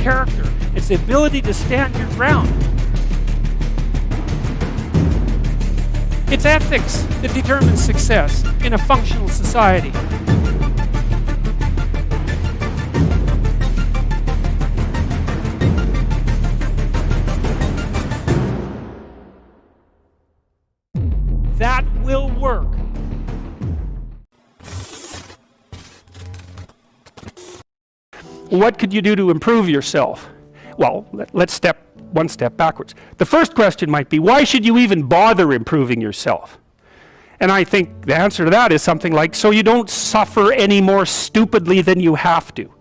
character. It's the ability to stand your ground. It's ethics that determines success in a functional society. That will work. What could you do to improve yourself? Well, let's step one step backwards. The first question might be, why should you even bother improving yourself? And I think the answer to that is something like, so you don't suffer any more stupidly than you have to.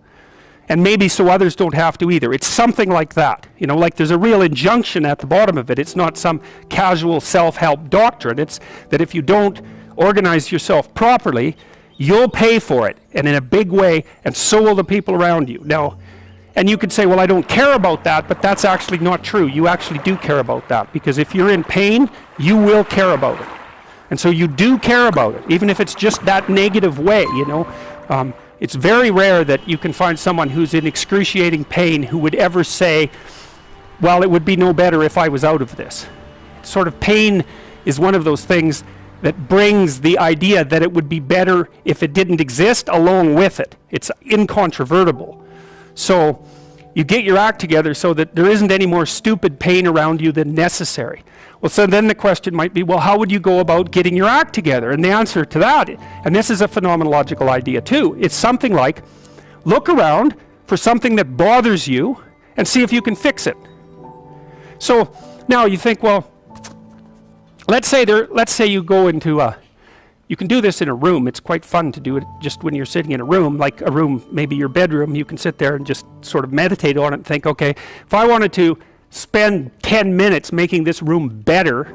And maybe so others don't have to either. It's something like that. You know, like there's a real injunction at the bottom of it. It's not some casual self-help doctrine. It's that if you don't organize yourself properly, you'll pay for it, and in a big way, and so will the people around you. Now, and you could say, well, I don't care about that, but that's actually not true. You actually do care about that, because if you're in pain, you will care about it. And so you do care about it, even if it's just that negative way, you know. It's very rare that you can find someone who's in excruciating pain who would ever say, well, it would be no better if I was out of this. Sort of pain is one of those things that brings the idea that it would be better if it didn't exist along with it. It's incontrovertible. So you get your act together so that there isn't any more stupid pain around you than necessary. Well, so then the question might be, well, how would you go about getting your act together? And the answer to that, and this is a phenomenological idea too, it's something like, look around for something that bothers you and see if you can fix it. So now you think, well, let's say you go into you can do this in a room. It's quite fun to do it just when you're sitting in a room, like a room, maybe your bedroom. You can sit there and just sort of meditate on it and think, okay, if I wanted to spend 10 minutes making this room better,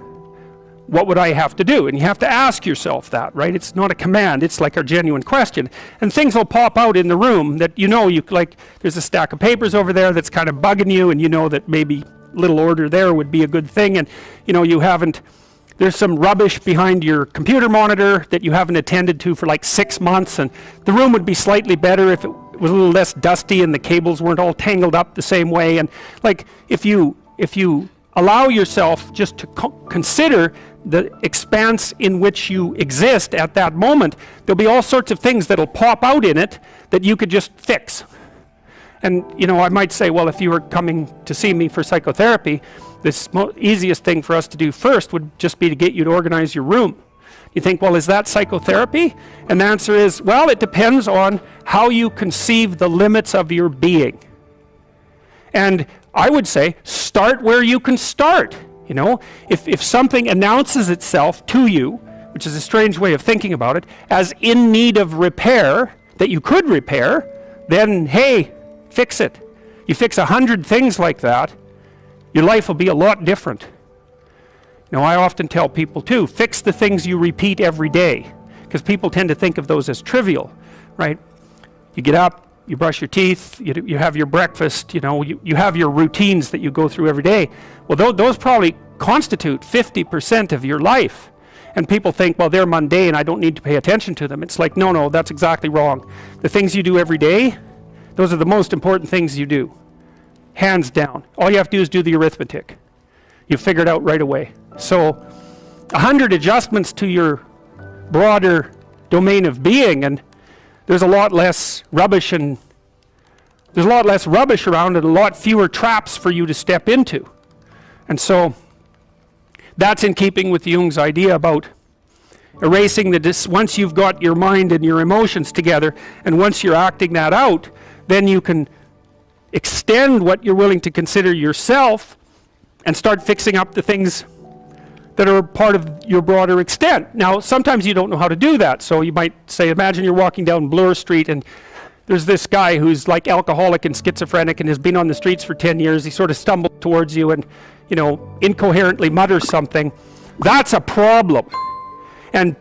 what would I have to do? And you have to ask yourself that, right? It's not a command, it's like a genuine question. And things will pop out in the room that you know, like there's a stack of papers over there that's kind of bugging you, and you know that maybe little order there would be a good thing, and you know you haven't, there's some rubbish behind your computer monitor that you haven't attended to for like 6 months, and the room would be slightly better if it was a little less dusty and the cables weren't all tangled up the same way. And like if you allow yourself just to consider the expanse in which you exist at that moment, there'll be all sorts of things that'll pop out in it that you could just fix. And you know, I might say, well, if you were coming to see me for psychotherapy, the easiest thing for us to do first would just be to get you to organize your room. You think, well, is that psychotherapy? And the answer is, well, it depends on how you conceive the limits of your being. And I would say, start where you can start. You know, if something announces itself to you, which is a strange way of thinking about it, as in need of repair, that you could repair, then hey, fix it. You fix 100 things like that, your life will be a lot different. Now, I often tell people too, fix the things you repeat every day, because people tend to think of those as trivial, right? You get up, you brush your teeth, you have your breakfast, you know, you have your routines that you go through every day. Well, those probably constitute 50% of your life. And people think, well, they're mundane, I don't need to pay attention to them. It's like, no, that's exactly wrong. The things you do every day, those are the most important things you do. Hands down. All you have to do is do the arithmetic. You figure it out right away. So 100 adjustments to your broader domain of being, and there's a lot less rubbish, and there's a lot less rubbish around and a lot fewer traps for you to step into. And so that's in keeping with Jung's idea about erasing once you've got your mind and your emotions together, and once you're acting that out, then you can extend what you're willing to consider yourself and start fixing up the things that are part of your broader extent. Now, sometimes you don't know how to do that, so you might say, imagine you're walking down Bloor Street and there's this guy who's like alcoholic and schizophrenic and has been on the streets for 10 years. He sort of stumbles towards you and, you know, incoherently mutters something. That's a problem. And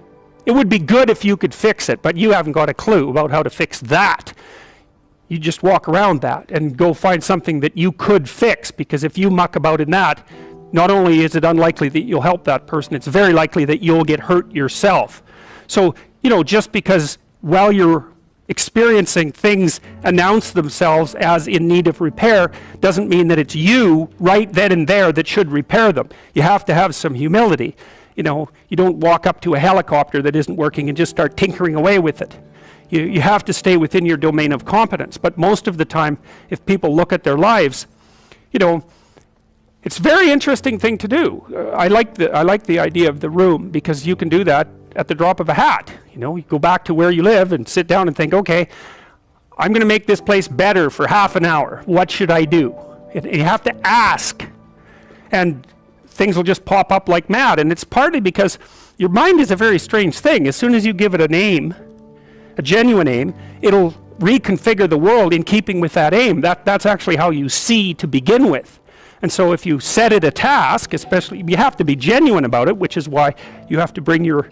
it would be good if you could fix it, but you haven't got a clue about how to fix that. You just walk around that and go find something that you could fix, because if you muck about in that, not only is it unlikely that you'll help that person, it's very likely that you'll get hurt yourself. So, you know, just because while you're experiencing things announce themselves as in need of repair doesn't mean that it's you right then and there that should repair them. You have to have some humility. You know, you don't walk up to a helicopter that isn't working and just start tinkering away with it. You have to stay within your domain of competence. But most of the time, if people look at their lives, you know, it's a very interesting thing to do. I like the idea of the room, because you can do that at the drop of a hat. You know, you go back to where you live and sit down and think, okay, I'm going to make this place better for half an hour. What should I do? And you have to ask, and things will just pop up like mad. And it's partly because your mind is a very strange thing. As soon as you give it a name, a genuine aim, it'll reconfigure the world in keeping with that aim. That's actually how you see to begin with. And so if you set it a task, especially, you have to be genuine about it, which is why you have to bring your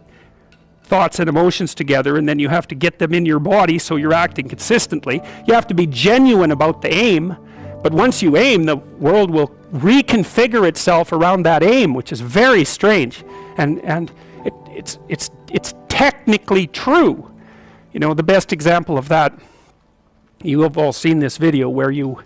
thoughts and emotions together, and then you have to get them in your body so you're acting consistently. You have to be genuine about the aim, but once you aim, the world will reconfigure itself around that aim, which is very strange. And it's technically true. You know, the best example of that, you have all seen this video where you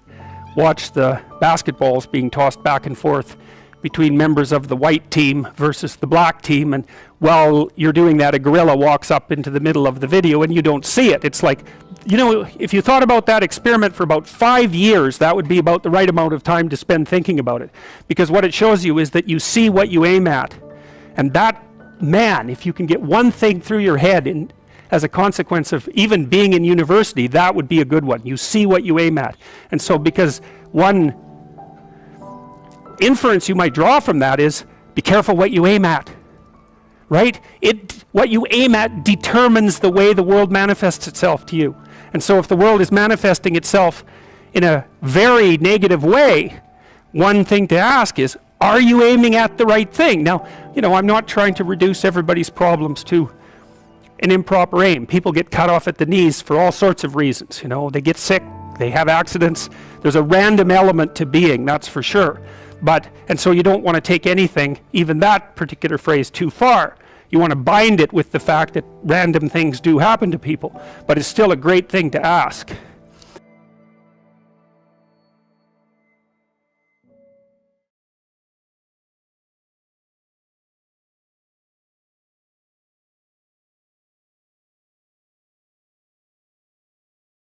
watch the basketballs being tossed back and forth between members of the white team versus the black team, and while you're doing that, a gorilla walks up into the middle of the video and you don't see it. It's like, you know, if you thought about that experiment for about 5 years, that would be about the right amount of time to spend thinking about it. Because what it shows you is that you see what you aim at. And that, man, if you can get one thing through your head as a consequence of even being in university, that would be a good one. You see what you aim at. And so because one inference you might draw from that is, be careful what you aim at, right? What you aim at determines the way the world manifests itself to you. And so if the world is manifesting itself in a very negative way, one thing to ask is, are you aiming at the right thing? Now, you know, I'm not trying to reduce everybody's problems to an improper aim. People get cut off at the knees for all sorts of reasons. You know, they get sick, they have accidents. There's a random element to being, that's for sure. And so you don't want to take anything, even that particular phrase, too far. You want to bind it with the fact that random things do happen to people. But it's still a great thing to ask.